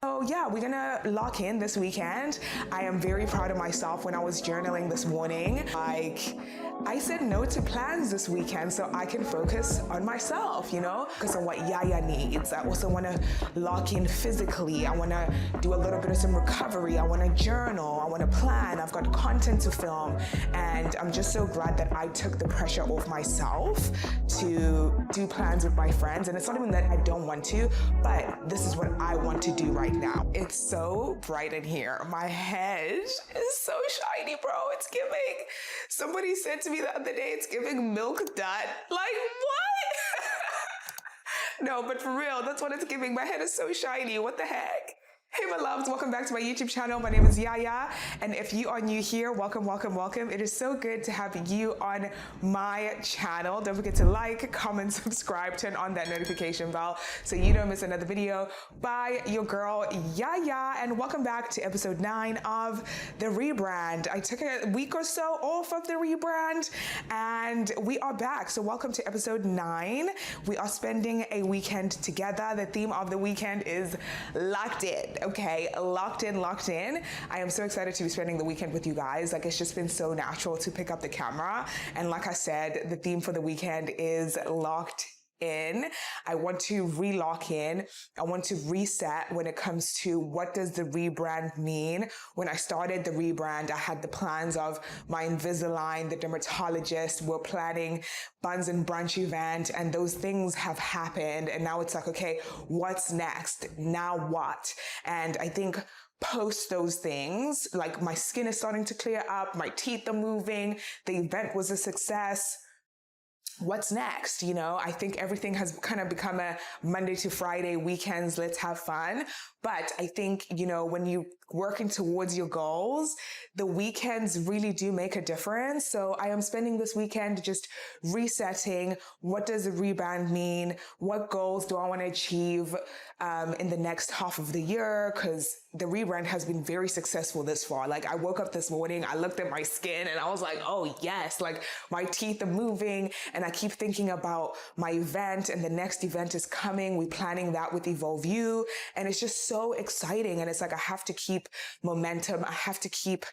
So yeah, we're gonna lock in this weekend. I am very proud of myself. When I was journaling this morning, I said no to plans this weekend so I can focus on myself, focus on what Yaya needs. I also wanna lock in physically. I wanna do a little bit of some recovery. I wanna journal, I wanna plan. I've got content to film. And I'm just so glad that I took the pressure off myself to do plans with my friends. And it's not even that I don't want to, but this is what I want to do right now. It's so bright in here. My head is so shiny, bro. It's giving. Somebody said to me the other day, it's giving milk dud. Like, what? No, but for real, that's what it's giving. My head is so shiny. What the heck? Hey my loves, welcome back to my YouTube channel. My name is Yaya, and if you are new here, welcome, welcome, welcome. It is so good to have you on my channel. Don't forget to like, comment, subscribe, turn on that notification bell so you don't miss another video by your girl Yaya. And welcome back to episode 9 of the rebrand. I took a week or so off of the rebrand and we are back. So welcome to episode 9. We are spending a weekend together. The theme of the weekend is locked in. Okay, locked in. I am so excited to be spending the weekend with you guys. Like, it's just been so natural to pick up the camera. And like I said, the theme for the weekend is locked in. I want to re-lock in. I want to reset when it comes to what does the rebrand mean. When I started the rebrand, I had the plans of my Invisalign, the dermatologist. We're planning buns and brunch event, and those things have happened. And now it's like, okay, what's next? Now what? And I think post those things, like my skin is starting to clear up, my teeth are moving, the event was a success. What's next? I think everything has kind of become a Monday to Friday weekends, let's have fun. But I think, when you're working towards your goals, the weekends really do make a difference. So I am spending this weekend just resetting. What does the rebrand mean? What goals do I want to achieve in the next half of the year? Because the rebrand has been very successful this far. Like, I woke up this morning, I looked at my skin and I was like, oh yes, like my teeth are moving. And I keep thinking about my event, and the next event is coming. We're planning that with Evolve You. And it's just so exciting. And it's like, I have to keep momentum. I have to keep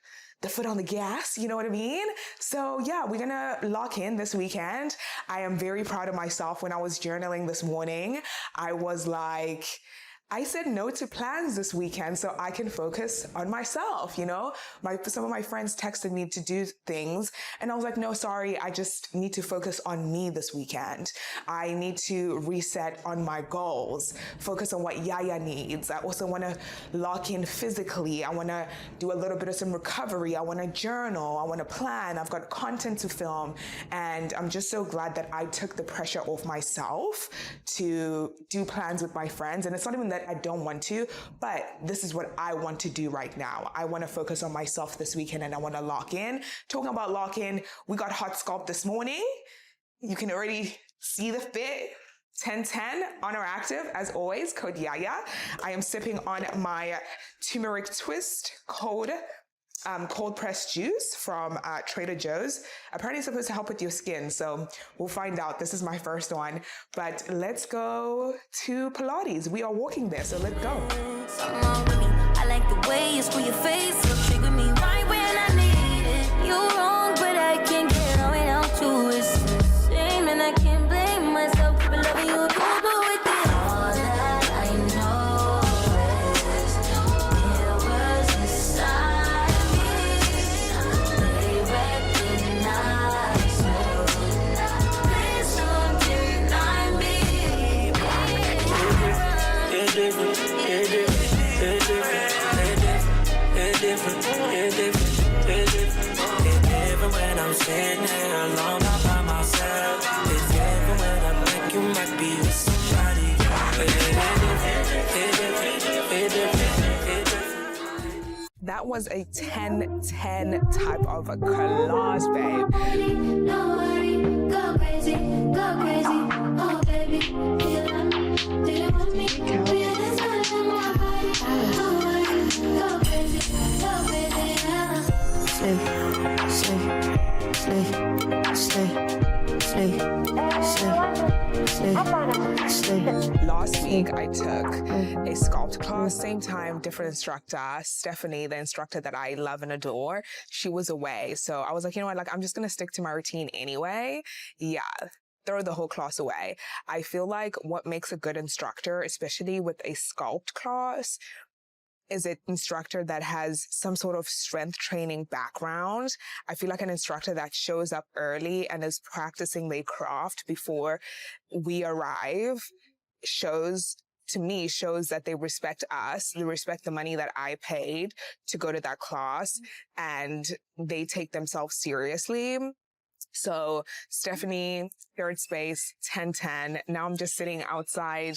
the foot on the gas, you know what I mean? So yeah, we're gonna lock in this weekend. I am very proud of myself. When I was journaling this morning, I was like, I said no to plans this weekend so I can focus on myself, Some of my friends texted me to do things and I was like, no, sorry, I just need to focus on me this weekend. I need to reset on my goals, focus on what Yaya needs. I also want to lock in physically. I want to do a little bit of some recovery. I want to journal. I want to plan. I've got content to film. And I'm just so glad that I took the pressure off myself to do plans with my friends. And it's not even that I don't want to, but this is what I want to do right now. I want to focus on myself this weekend and I want to lock in. Talking about lock in, we got hot sculpt this morning. You can already see the fit. 1010 ONER active, as always, code Yaya. I am sipping on my turmeric twist cold pressed juice from Trader Joe's. Apparently it's supposed to help with your skin, so we'll find out. This is my first one, but let's go to Pilates. We are walking there, so let's go. I like the way you screw your face, you trigger me right when I need it. You're wrong, but I can't get on without you. It's the same, and I can't blame myself for loving you. When I'm sitting here alone all by myself, it's different when I think you might be with somebody. That was a 10-10 type of a class, babe. Don't worry, go crazy, oh baby. Do you want me? Feel this one in my body. Don't worry, go crazy, last week I took a SCULPT class, same time, different instructor. Stephanie, the instructor that I love and adore, she was away. So I was like, you know what, like I'm just going to stick to my routine anyway. Yeah. Throw the whole class away. I feel like what makes a good instructor, especially with a SCULPT class, is an instructor that has some sort of strength training background. I feel like an instructor that shows up early and is practicing their craft before we arrive shows that they respect us, they respect the money that I paid to go to that class, and they take themselves seriously. So Stephanie, third space, 1010. Now I'm just sitting outside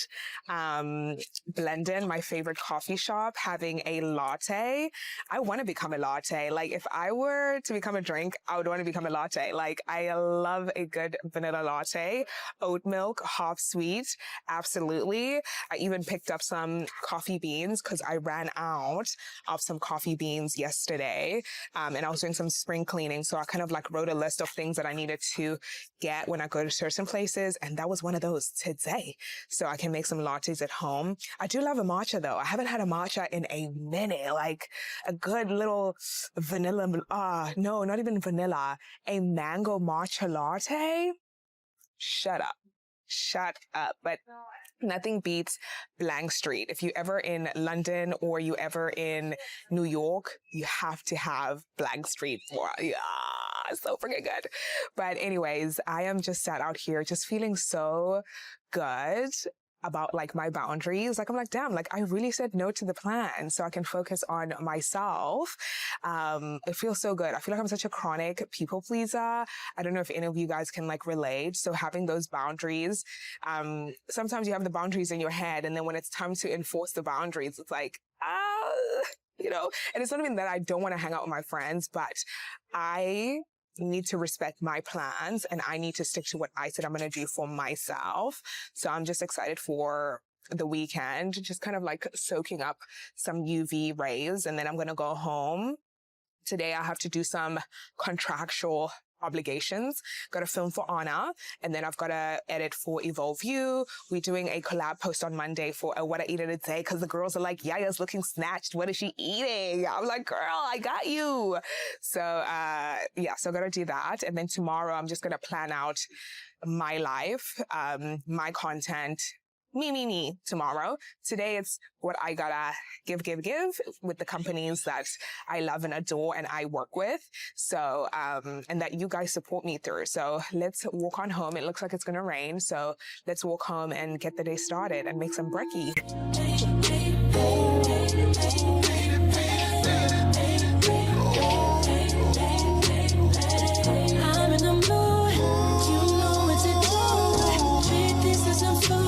Blendon, my favorite coffee shop, having a latte. I want to become a latte. Like if I were to become a drink, I would want to become a latte. Like I love a good vanilla latte, oat milk, half sweet. Absolutely. I even picked up some coffee beans because I ran out of some coffee beans yesterday. And I was doing some spring cleaning. So I kind of like wrote a list of things that I needed to get when I go to certain places. And that was one of those today. So I can make some lattes at home. I do love a matcha though. I haven't had a matcha in a minute, like a good little vanilla, no, not even vanilla, a mango matcha latte. Shut up. But nothing beats Blank Street. If you ever in London or you ever in New York, you have to have Blank Street. Yeah, so freaking good. But anyways, I am just sat out here just feeling so good about like my boundaries. Like I'm like, damn, like I really said no to the plan so I can focus on myself. It feels so good. I feel like I'm such a chronic people pleaser. I don't know if any of you guys can like relate. So having those boundaries, sometimes you have the boundaries in your head and then when it's time to enforce the boundaries, it's like, you know, and it's not even that I don't want to hang out with my friends, but I need to respect my plans and I need to stick to what I said I'm going to do for myself. So I'm just excited for the weekend, just kind of like soaking up some UV rays. And then I'm going to go home. Today I have to do some contractual obligations. Got to film for ONER, and then I've got to edit for Evolve You. We're doing a collab post on Monday for What I Eat in a Day because the girls are like, Yaya's looking snatched. What is she eating? I'm like, girl, I got you. So, so I got to do that. And then tomorrow I'm just going to plan out my life, my content, me tomorrow. Today it's what I gotta give with the companies that I love and adore and I work with. So, and that you guys support me through. So let's walk on home. It looks like it's gonna rain. So let's walk home and get the day started and make some brekkie. I'm in the mood. You know what to do. Treat this as some food.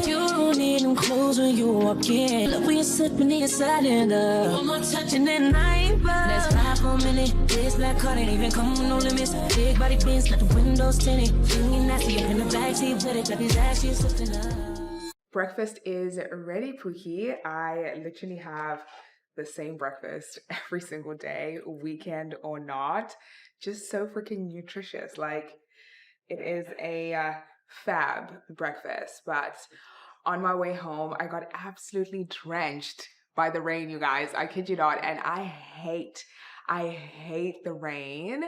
You don't need them clothes when you walk in. Look, we sipping the silent up. One more touch and then I ain't back. Let's ride for a minute. This black car ain't even come with no limits. Big body pins, got the windows tinted. Feeling nasty up in the backseat with it. Got these ashes lifting up. Breakfast is ready, Pookie. I literally have the same breakfast every single day, weekend or not. Just so freaking nutritious. Like, it is a fab breakfast, but on my way home, I got absolutely drenched by the rain, you guys. I kid you not. And I hate the rain,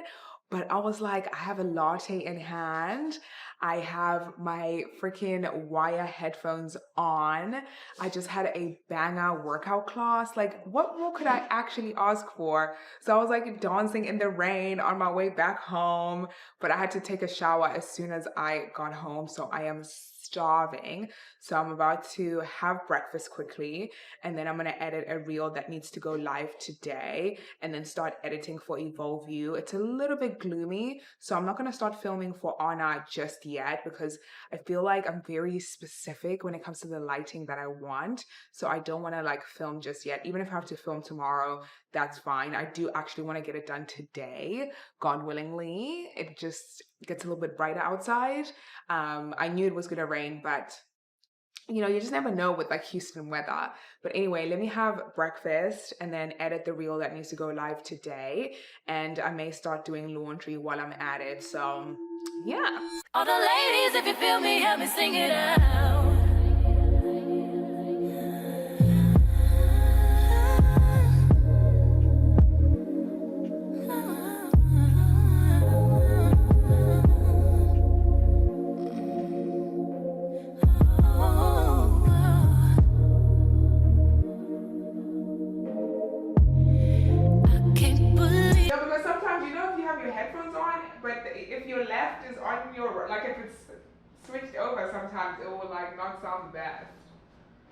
but I was like, I have a latte in hand. I have my freaking wire headphones on. I just had a banger workout class. Like, what more could I actually ask for? So I was like dancing in the rain on my way back home, but I had to take a shower as soon as I got home. So I am starving. So I'm about to have breakfast quickly, and then I'm going to edit a reel that needs to go live today and then start editing for Evolve You. It's a little bit gloomy, so I'm not going to start filming for ONER just yet because I feel like I'm very specific when it comes to the lighting that I want. So I don't want to like film just yet. Even if I have to film tomorrow, that's fine. I do actually want to get it done today, God willingly. It just gets a little bit brighter outside. I knew it was going to rain, but you know, you just never know with like Houston weather. But anyway, let me have breakfast and then edit the reel that needs to go live today. And I may start doing laundry while I'm at it. So Yeah. All the ladies, if you feel me, help me sing it out. I can't believe. Yeah, because sometimes you know if you have your headphones on, but if your left is on your like if it's switched over, sometimes it will like not sound the best.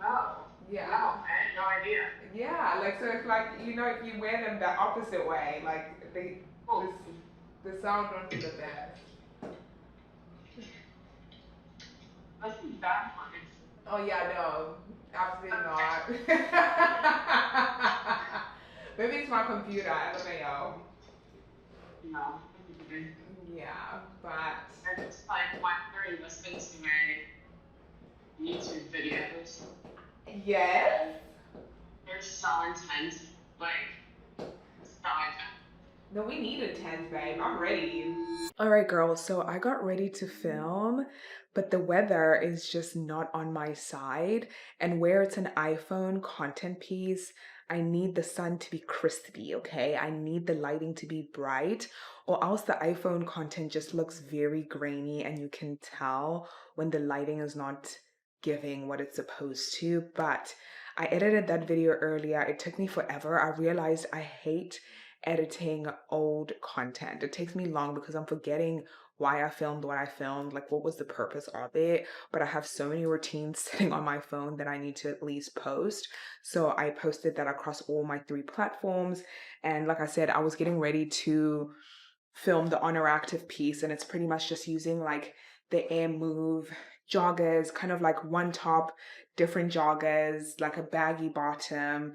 Oh, Yeah. no, I had no idea. Yeah, like so if like you know if you wear them the opposite way, like Oh. the sound won't be the best. That's backwards. Oh yeah, no, absolutely not. Maybe it's my computer. I don't know. No. Yeah, but I just like went through and listened to my YouTube videos. yes. And they're so intense. Like, so intense. No, we need a tent, babe. I'm ready. All right, girls. So I got ready to film, but the weather is just not on my side. And where it's an iPhone content piece, I need the sun to be crispy, okay? I need the lighting to be bright, or else the iPhone content just looks very grainy, and you can tell when the lighting is not giving what it's supposed to. But I edited that video earlier. It took me forever. I realized I hate editing old content. It takes me long because I'm forgetting why I filmed what I filmed, like what was the purpose of it. But I have so many routines sitting on my phone that I need to at least post. So I posted that across all my 3 platforms. And like I said, I was getting ready to film the Honor Active piece, and it's pretty much just using like the Air Move joggers, kind of like one top, different joggers, like a baggy bottom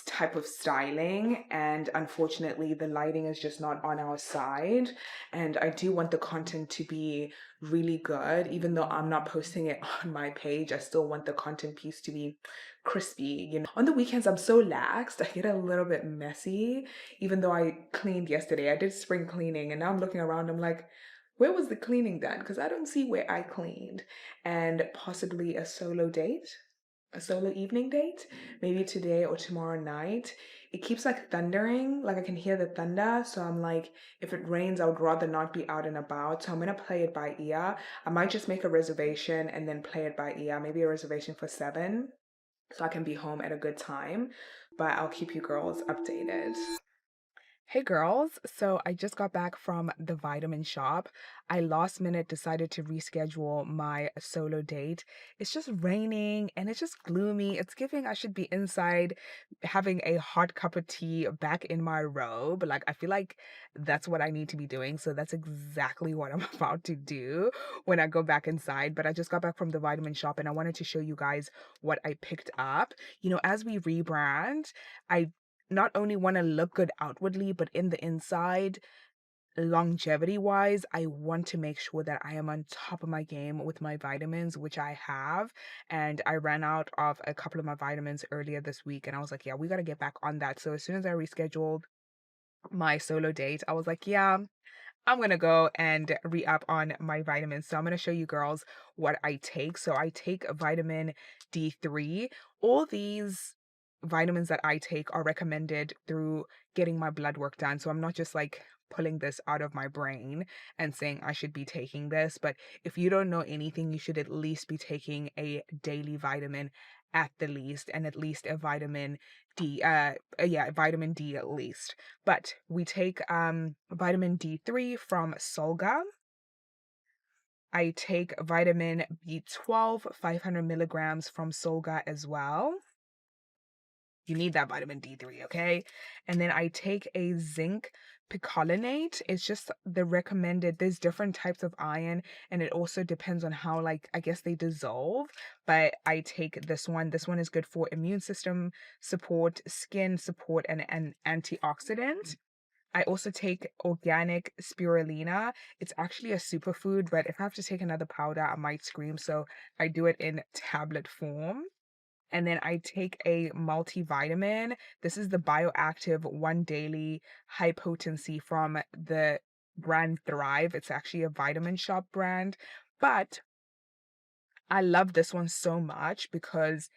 type of styling. And unfortunately, the lighting is just not on our side. And I do want the content to be really good, even though I'm not posting it on my page. I still want the content piece to be crispy. You know, on the weekends, I'm so laxed, I get a little bit messy. Even though I cleaned yesterday, I did spring cleaning, and now I'm looking around, I'm like, where was the cleaning done? Because I don't see where I cleaned. And possibly a solo date, a solo evening date, maybe today or tomorrow night. It keeps like thundering, like I can hear the thunder. So I'm like, if it rains, I would rather not be out and about. So I'm gonna play it by ear. I might just make a reservation and then play it by ear, maybe a reservation for 7 so I can be home at a good time. But I'll keep you girls updated. Hey girls, so I just got back from the vitamin shop. I last minute decided to reschedule my solo date. It's just raining and it's just gloomy. It's giving I should be inside having a hot cup of tea back in my robe. Like I feel like that's what I need to be doing. So that's exactly what I'm about to do when I go back inside. But I just got back from the vitamin shop and I wanted to show you guys what I picked up. You know, as we rebrand, I not only want to look good outwardly, but in the inside, longevity wise, I want to make sure that I am on top of my game with my vitamins, which I have. And I ran out of a couple of my vitamins earlier this week, and I was like, yeah, we got to get back on that. So as soon as I rescheduled my solo date, I was like, yeah, I'm gonna go and re-up on my vitamins. So I'm gonna show you girls what I take. So I take vitamin D3. All these vitamins that I take are recommended through getting my blood work done. So I'm not just like pulling this out of my brain and saying I should be taking this. But if you don't know anything, you should at least be taking a daily vitamin at the least, and at least a vitamin D, yeah, vitamin D at least. But we take vitamin D3 from Solga. I take vitamin B12, 500 milligrams from Solga as well. You need that vitamin D3, okay? And then I take a zinc picolinate. It's just the recommended, there's different types of iron, and it also depends on how, like, I guess they dissolve. But I take this one. This one is good for immune system support, skin support, and an antioxidant. I also take organic spirulina. It's actually a superfood, but if I have to take another powder, I might scream. So I do it in tablet form. And then I take a multivitamin. This is the Bioactive One Daily High Potency from the brand Thrive. It's actually a vitamin shop brand, but I love this one so much because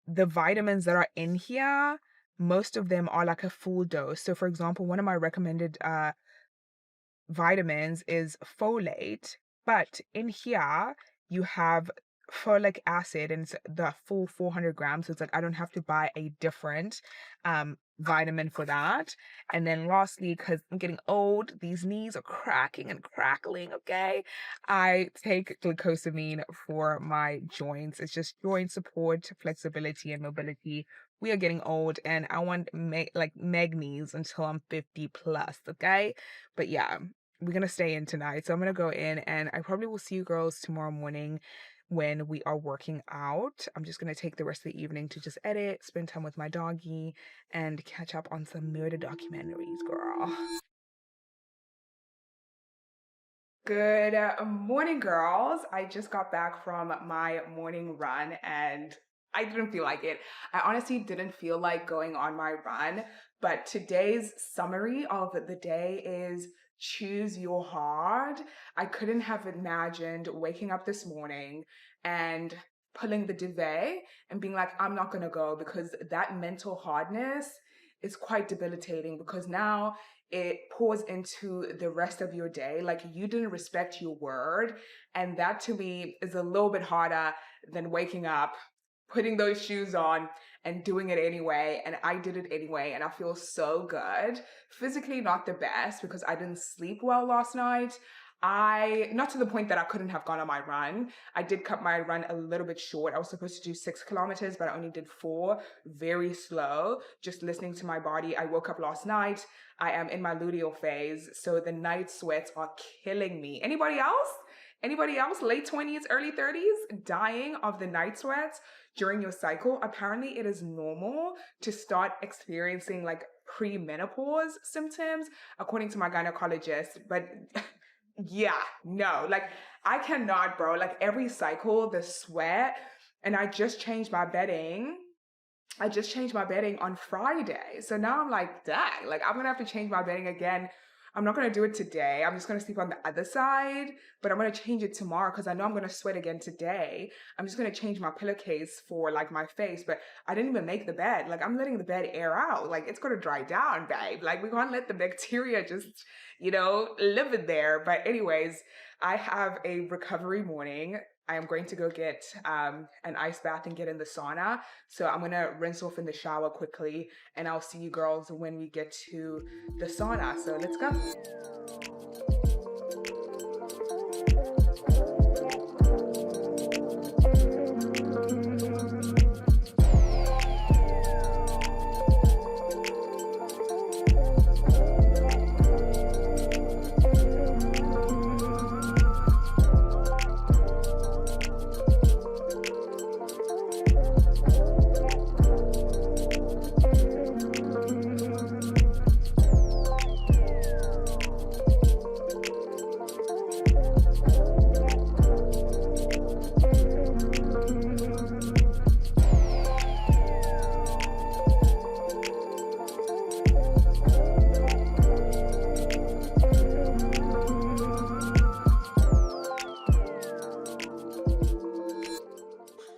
the vitamins that are in here, most of them are like a full dose. So for example, one of my recommended vitamins is folate, but in here you have folic acid and it's the full 400 grams. So it's like I don't have to buy a different vitamin for that. And then lastly, because I'm getting old, these knees are cracking and crackling, okay? I take glucosamine for my joints. It's just joint support, flexibility, and mobility. We are getting old and I want like meg knees until I'm 50 plus, okay? But yeah, we're gonna stay in tonight. So I'm gonna go in and I probably will see you girls tomorrow morning when we are working out. I'm just gonna take the rest of the evening to just edit, spend time with my doggy, and catch up on some murder documentaries, girl. Good morning, girls. I just got back from my morning run and I didn't feel like it. I honestly didn't feel like going on my run, but today's summary of the day is choose your hard. I couldn't have imagined waking up this morning and pulling the duvet and being like, I'm not going to go, because that mental hardness is quite debilitating, because now it pours into the rest of your day. Like, you didn't respect your word. And that to me is a little bit harder than waking up, putting those shoes on, and doing it anyway. And I did it anyway. And I feel so good. Physically, not the best because I didn't sleep well last night. Not to the point that I couldn't have gone on my run. I did cut my run a little bit short. I was supposed to do 6 kilometers, but I only did 4, very slow, just listening to my body. I woke up last night. I am in my luteal phase, so the night sweats are killing me. Anybody else? Anybody else? Late 20s, early 30s, dying of the night sweats during your cycle? Apparently, it is normal to start experiencing like pre-menopause symptoms, according to my gynecologist. But yeah, no, like I cannot, bro. Like every cycle, the sweat, and I just changed my bedding. I just changed my bedding on Friday. So now I'm like, dang, like I'm gonna have to change my bedding again. I'm not gonna do it today. I'm just gonna sleep on the other side, but I'm gonna change it tomorrow because I know I'm gonna sweat again today. I'm just gonna change my pillowcase for like my face, but I didn't even make the bed. Like I'm letting the bed air out. Like it's gonna dry down, babe. Like we can't let the bacteria just, live in there. But anyways, I have a recovery morning. I am going to go get an ice bath and get in the sauna. So I'm gonna rinse off in the shower quickly, and I'll see you girls when we get to the sauna. So let's go.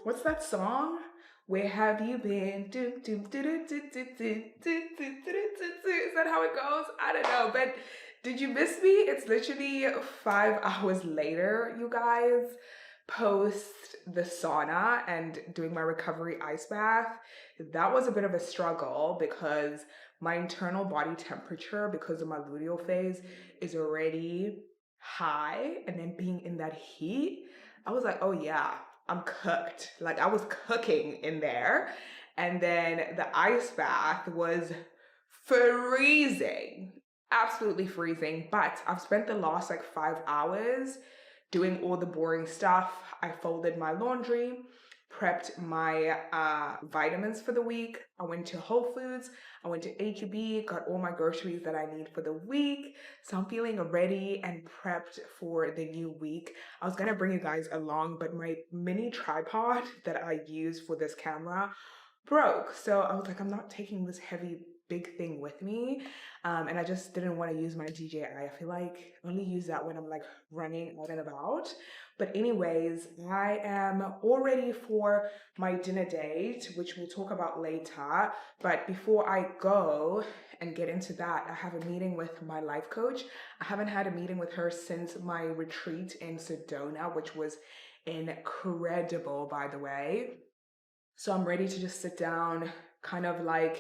What's that song? Where have you been? Is that how it goes? I don't know, but did you miss me? It's literally 5 hours later, you guys, post the sauna and doing my recovery ice bath. That was a bit of a struggle because my internal body temperature, because of my luteal phase, is already high. And then being in that heat, I was like, oh yeah, I'm cooked. Like I was cooking in there. And then the ice bath was freezing, absolutely freezing. But I've spent the last like 5 hours doing all the boring stuff. I folded my laundry, prepped my vitamins for the week. I went to Whole Foods. I went to H-E-B, got all my groceries that I need for the week. So I'm feeling ready and prepped for the new week. I was gonna bring you guys along, but my mini tripod that I use for this camera broke. So I was like, I'm not taking this heavy big thing with me. And I just didn't want to use my DJI. I feel like I only use that when I'm like running out and about. But anyways, I am all ready for my dinner date, which we'll talk about later. But before I go and get into that, I have a meeting with my life coach. I haven't had a meeting with her since my retreat in Sedona, which was incredible, by the way. So I'm ready to just sit down, kind of like,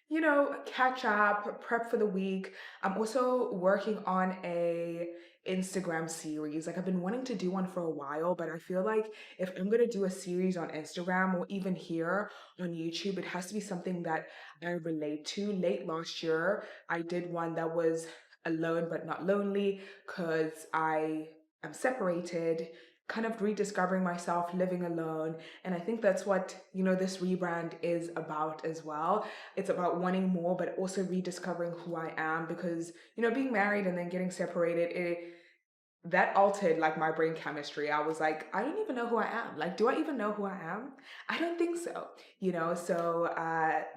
you know, catch up, prep for the week. I'm also working on a Instagram series. Like I've been wanting to do one for a while, but I feel like if I'm gonna do a series on Instagram or even here on YouTube, it has to be something that I relate to. Late last year, I did one that was alone but not lonely because I am separated, kind of rediscovering myself, living alone. And I think that's what, you know, this rebrand is about as well. It's about wanting more, but also rediscovering who I am because, you know, being married and then getting separated, that altered like my brain chemistry. I was like, I don't even know who I am. Like, do I even know who I am? I don't think so, you know? So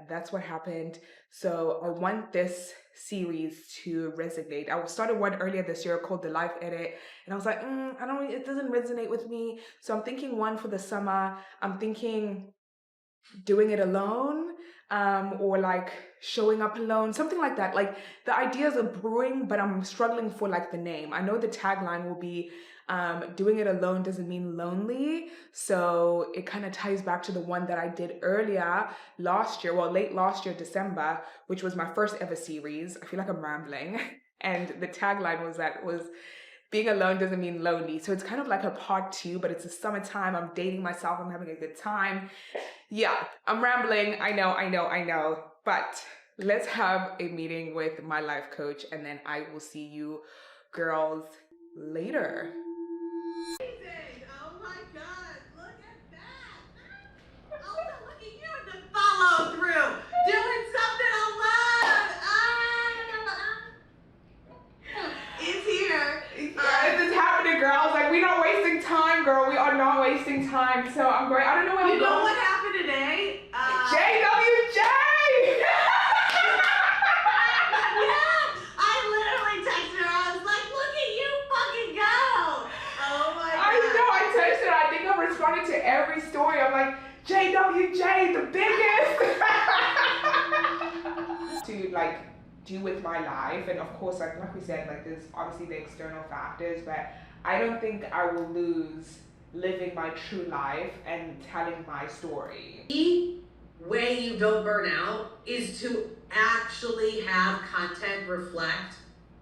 that's what happened. So I want this series to resonate. I started one earlier this year called The Life Edit. And I was like, I don't, it doesn't resonate with me. So I'm thinking one for the summer. I'm thinking doing it alone, or like showing up alone, something like that. Like the ideas are brewing, but I'm struggling for like the name. I know the tagline will be doing it alone doesn't mean lonely. So it kind of ties back to the one that I did earlier last year, well, late last year, December, which was my first ever series. I feel like I'm rambling. And the tagline was being alone doesn't mean lonely. So it's kind of like a part two, but it's the summertime. I'm dating myself. I'm having a good time. Yeah, I'm rambling. I know. But let's have a meeting with my life coach and then I will see you girls later. Amazing. Oh my God, look at that. Also, look at you and the follow through. Doing something alone. It's here. Guys, it's happening, girls. Like, we're not wasting time, girl. We are not wasting time. So I'm going, I don't know where I'm You know going. what happened today? JWJ! Yeah, I literally texted her. I was like, look at you fucking go. Oh my God. I know, I texted her. I think I responded to every story. I'm like, JWJ, the biggest. To like do with my life, and of course, like we said, like there's obviously the external factors, but I don't think I will lose living my true life and telling my story. The way you don't burn out is to actually have content reflect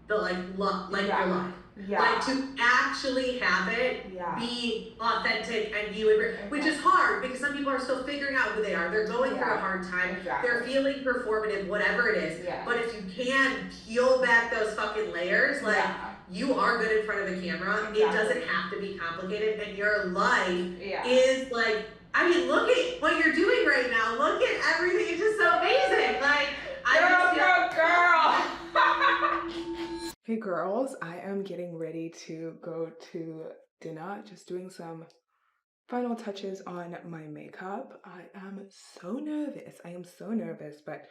the your life. Yeah. Like to actually have it be authentic and you and which is hard because some people are still figuring out who they are. They're going through a hard time. They're feeling performative, whatever it is. Yeah. But if you can peel back those fucking layers, like you are good in front of the camera. It doesn't have to be complicated, and your life is like. I mean, look at what you're doing right now. Look at everything. It's just so amazing. Like, girl. Hey girls, I am getting ready to go to dinner. Just doing some final touches on my makeup. I am so nervous. But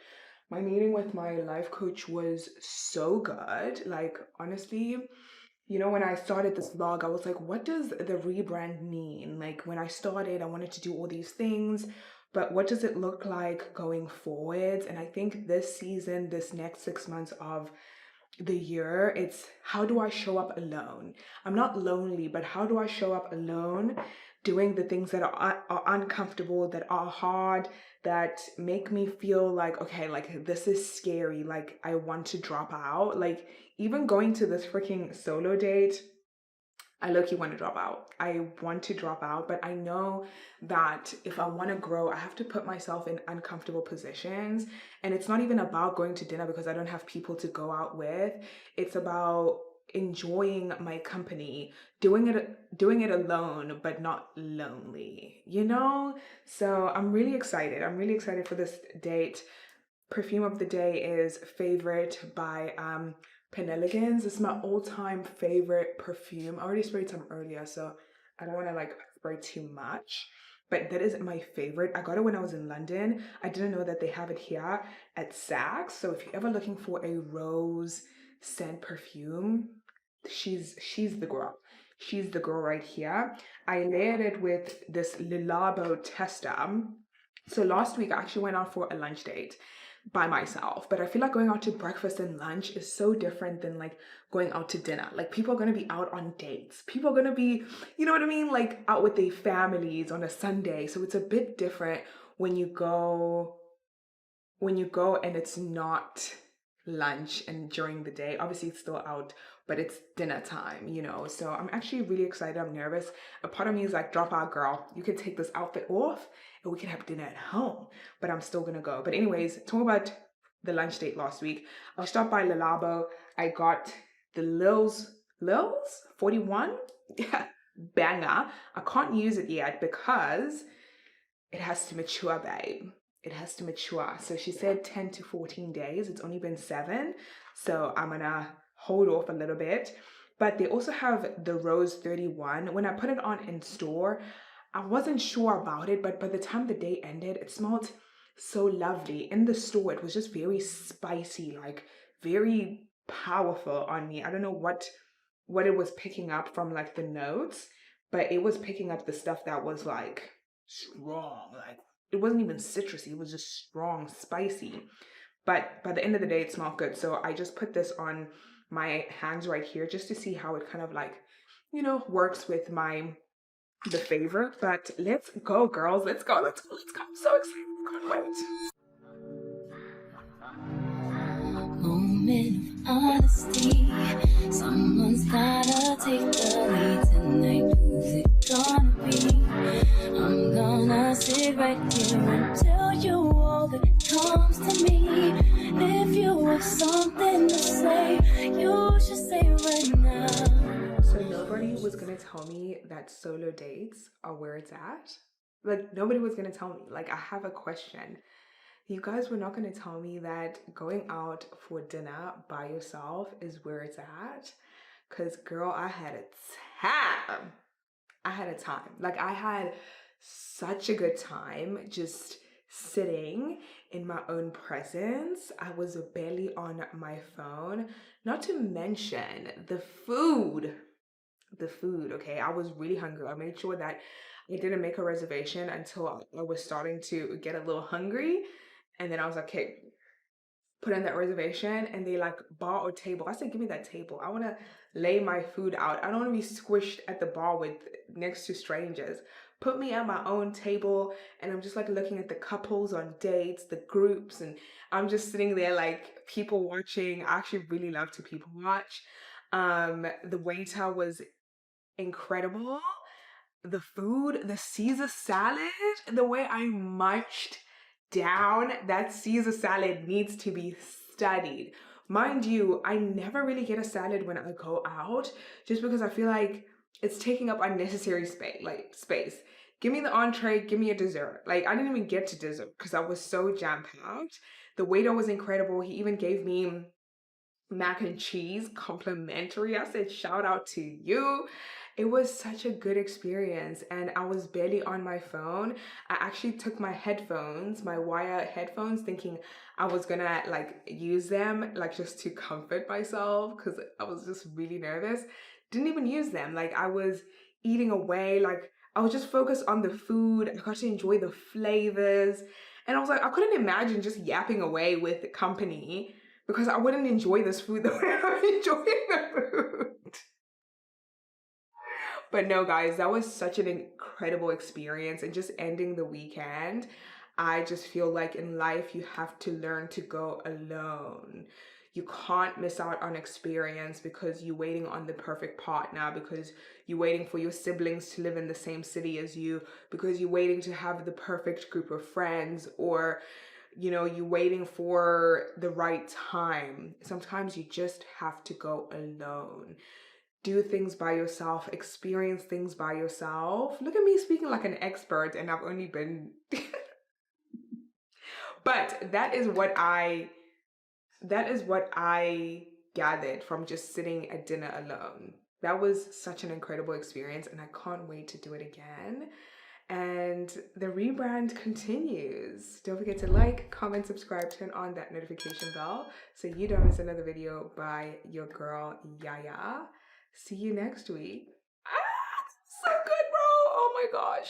my meeting with my life coach was so good. Like, honestly, you know, when I started this vlog, I was like, what does the rebrand mean? Like, when I started, I wanted to do all these things, but what does it look like going forwards? And I think this season, this next 6 months of the year, it's how do I show up alone? I'm not lonely, but how do I show up alone, doing the things that are uncomfortable, that are hard, that make me feel like, okay, like this is scary, like I want to drop out. Like even going to this freaking solo date, I low-key want to drop out. I want to drop out, but I know that if I want to grow, I have to put myself in uncomfortable positions. And it's not even about going to dinner because I don't have people to go out with. It's about enjoying my company, doing it alone, but not lonely, you know? So I'm really excited. I'm really excited for this date. Perfume of the day is Favorite by Penelegans. It's my all-time favorite perfume. I already sprayed some earlier, so I don't want to like spray too much. but that is my favorite. I got it when I was in London. I didn't know that they have it here at Saks. So if you're ever looking for a rose scent perfume, she's the girl. She's the girl right here. I layered it with this Le Labo tester. So last week I actually went out for a lunch date by myself, but I feel like going out to breakfast and lunch is so different than like going out to dinner. Like people are going to be out on dates. People are going to be, you know what I mean? Like out with their families on a Sunday. So it's a bit different when you go and it's not lunch and during the day. Obviously it's still out, but it's dinner time, you know. So I'm actually really excited. I'm nervous. A part of me is like, drop out, girl. You can take this outfit off and we can have dinner at home, but I'm still gonna go. But anyways, talking about the lunch date last week, I stopped by Le Labo. I got the Lil's 41. Yeah, banger. I can't use it yet because it has to mature, babe. It has to mature. So she said 10 to 14 days. It's only been 7. So I'm gonna hold off a little bit. But they also have the Rose 31. When I put it on in store, I wasn't sure about it, but by the time the day ended, it smelled so lovely. In the store, it was just very spicy, like very powerful on me. I don't know what it was picking up from like the notes, but it was picking up the stuff that was like strong. Like it wasn't even citrusy, it was just strong, spicy. But by the end of the day, it smelled good. So I just put this on my hands right here just to see how it kind of like, you know, works with the favor. But let's go, girls. Let's go. I'm so excited. I can't wait. Moment of honesty. Someone's gotta take the lead tonight. Who's it gonna be? I'm gonna sit right here and tell you all that comes to me. If you have something to say, you should say it right now. So nobody was gonna tell me that solo dates are where it's at. Like nobody was gonna tell me. Like I have a question. You guys were not gonna tell me that going out for dinner by yourself is where it's at. Cause girl, I had a time. Like I had such a good time just sitting in my own presence. I was barely on my phone. Not to mention the food. Okay, I was really hungry. I made sure that I didn't make a reservation until I was starting to get a little hungry, and then I was like, okay, put in that reservation, and they like bar or table. I said, give me that table. I want to lay my food out. I don't want to be squished at the bar with next to strangers. Put me at my own table, and I'm just like looking at the couples on dates, the groups, and I'm just sitting there like people watching. I actually really love to people watch. The waiter was incredible. The food, the Caesar salad, the way I munched down that Caesar salad needs to be studied. Mind you, I never really get a salad when I go out just because I feel like it's taking up unnecessary space. Give me the entree, give me a dessert. Like I didn't even get to dessert because I was so jam-packed. The waiter was incredible. He even gave me mac and cheese complimentary. I said, shout out to you. It was such a good experience, and I was barely on my phone. I actually took my headphones, my wire headphones, thinking I was gonna like use them like just to comfort myself because I was just really nervous. Didn't even use them. Like I was eating away, like I was just focused on the food. I got to enjoy the flavors, and I was like, I couldn't imagine just yapping away with company because I wouldn't enjoy this food the way I'm enjoying the food. But no, guys, that was such an incredible experience. And just ending the weekend, I just feel like in life, you have to learn to go alone. You can't miss out on experience because you're waiting on the perfect partner, because you're waiting for your siblings to live in the same city as you, because you're waiting to have the perfect group of friends, or you know, you're waiting for the right time. Sometimes you just have to go alone. Do things by yourself, experience things by yourself. Look at me speaking like an expert, and I've only been but that is what I gathered from just sitting at dinner alone. That was such an incredible experience, and I can't wait to do it again. and the rebrand continues. Don't forget to like, comment, subscribe, turn on that notification bell so you don't miss another video by your girl Yaya. See you next week. Ah, so good, bro. Oh my gosh.